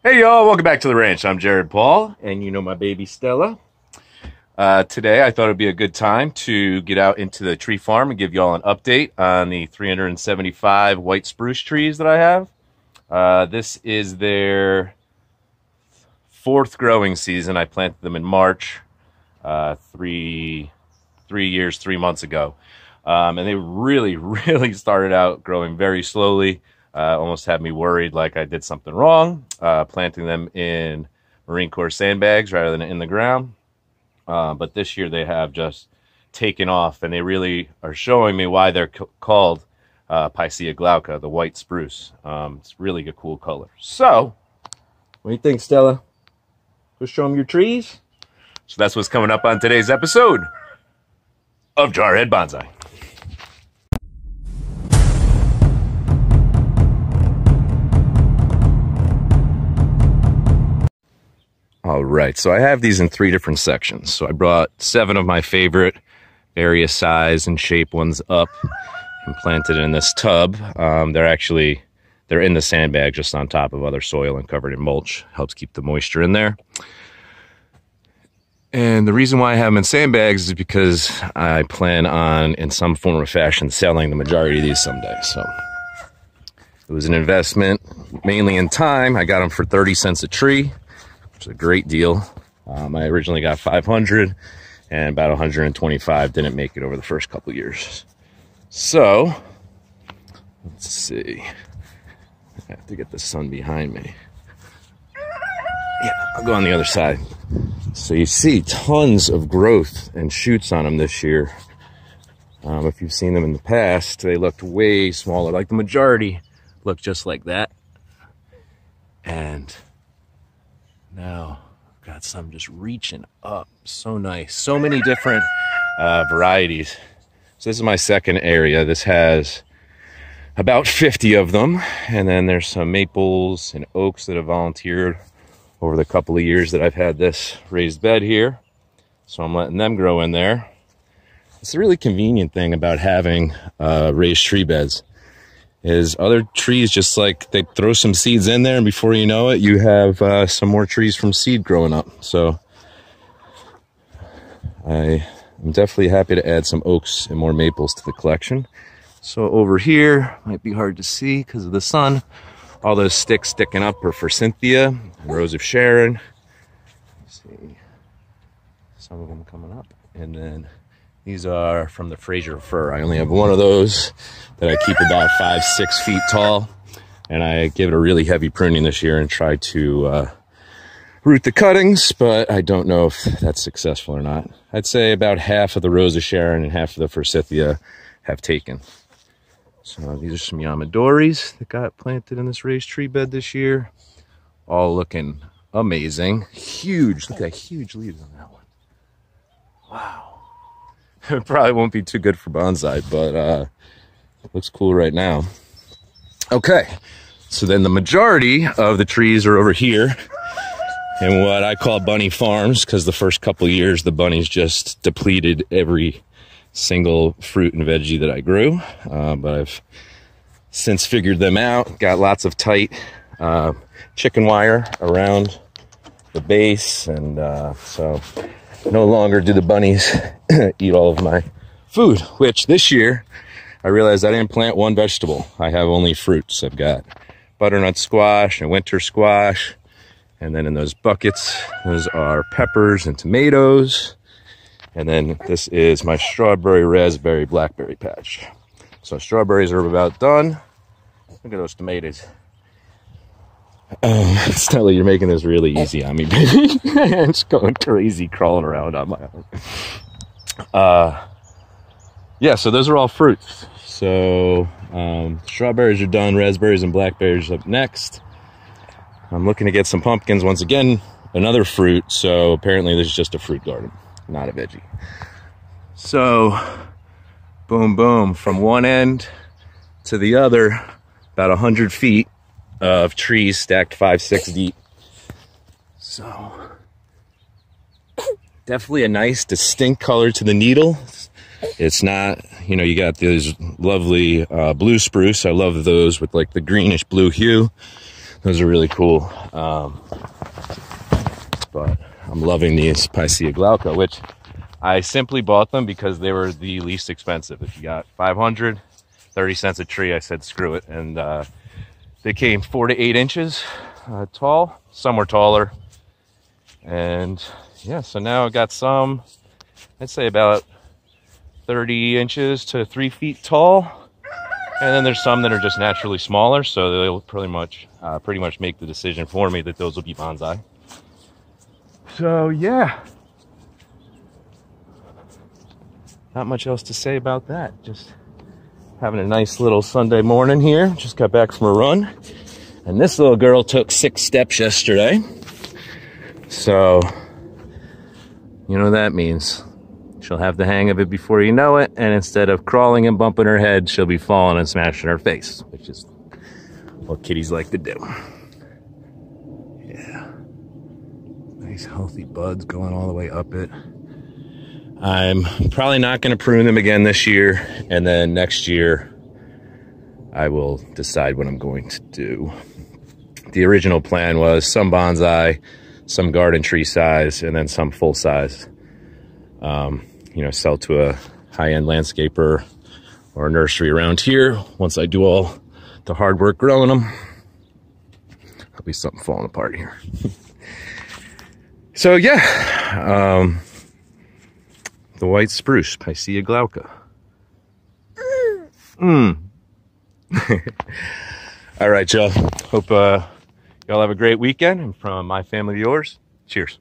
Hey y'all, welcome back to the ranch. I'm Jared Paul, and you know my baby Stella. Today I thought it'd be a good time to get out into the tree farm and give y'all an update on the 375 white spruce trees that I have. This is their fourth growing season. I planted them in March, 3 years, 3 months ago. And they really started out growing very slowly. Almost had me worried like I did something wrong, planting them in Marine Corps sandbags rather than in the ground. But this year they have just taken off, and they really are showing me why they're called Picea Glauca, the white spruce. It's really a cool color. So, what do you think, Stella? Go show them your trees? So that's what's coming up on today's episode of Jarhead Bonsai. All right, so I have these in 3 different sections. So I brought 7 of my favorite various size and shape ones up and planted in this tub. They're in the sandbag just on top of other soil and covered in mulch. Helps keep the moisture in there. And the reason why I have them in sandbags is because I plan on, in some form or fashion, selling the majority of these someday. So it was an investment, mainly in time. I got them for 30 cents a tree. Which is a great deal. I originally got 500 and about 125 didn't make it over the first couple years. So, let's see. I have to get the sun behind me. Yeah, I'll go on the other side. So you see tons of growth and shoots on them this year. If you've seen them in the past, they looked way smaller. Like the majority looked just like that. And now I've got some just reaching up. So nice. So many different varieties. So this is my second area. This has about 50 of them. And then there's some maples and oaks that have volunteered over the couple of years that I've had this raised bed here. So I'm letting them grow in there. It's a really convenient thing about having raised tree beds. Is other trees just like they throw some seeds in there, and before you know it, you have some more trees from seed growing up. So I'm definitely happy to add some oaks and more maples to the collection. So over here, might be hard to see because of the sun. All those sticks sticking up are for Cynthia and Rose of Sharon. Let's see, some of them coming up, and then these are from the Fraser fir. I only have one of those that I keep about 5-6 feet tall, and I gave it a really heavy pruning this year and tried to root the cuttings, but I don't know if that's successful or not. I'd say about half of the Rose of Sharon and half of the Forsythia have taken. So these are some Yamadoris that got planted in this raised tree bed this year. All looking amazing. Huge. Look at that huge leaves on that one. Wow. It probably won't be too good for bonsai, but it looks cool right now. Okay, so then the majority of the trees are over here in what I call bunny farms, because the first couple of years the bunnies just depleted every single fruit and veggie that I grew. But I've since figured them out, got lots of tight chicken wire around the base, and so no longer do the bunnies eat all of my food, which this year I realized I didn't plant one vegetable. I have only fruits. I've got butternut squash and winter squash. And then in those buckets, those are peppers and tomatoes. And then this is my strawberry, raspberry, blackberry patch. So strawberries are about done. Look at those tomatoes. Stella, you're making this really easy on me, baby. I'm just going crazy crawling around on my own. Yeah, so those are all fruits. So strawberries are done, raspberries and blackberries up next. I'm looking to get some pumpkins once again, another fruit. So apparently this is just a fruit garden, not a veggie. So boom, boom, from one end to the other, about 100 feet of trees stacked 5-6 deep. So definitely a nice distinct color to the needle. It's not, you know, you got those lovely blue spruce. I love those with like the greenish blue hue. Those are really cool. But I'm loving these Picea Glauca, which I simply bought them because they were the least expensive. If you got 500, 30 cents a tree, I said screw it. And they came 4 to 8 inches tall. Some were taller. And yeah, so now I got some, I'd say about 30 inches to 3 feet tall. And then there's some that are just naturally smaller, so they'll pretty much make the decision for me that those will be bonsai. So yeah, not much else to say about that. Just having a nice little Sunday morning here. Just got back from a run, and this little girl took 6 steps yesterday. So you know what that means. She'll have the hang of it before you know it, and instead of crawling and bumping her head, she'll be falling and smashing her face, which is what kitties like to do. Yeah. Nice healthy buds going all the way up it. I'm probably not going to prune them again this year, and then next year I will decide what I'm going to do. The original plan was some bonsai, some garden tree size, and then some full size. You know, sell to a high-end landscaper or a nursery around here. Once I do all the hard work growing them, there'll be something falling apart here. So yeah, the white spruce, Picea Glauca. All right, y'all. Hope y'all have a great weekend. And from my family to yours, cheers.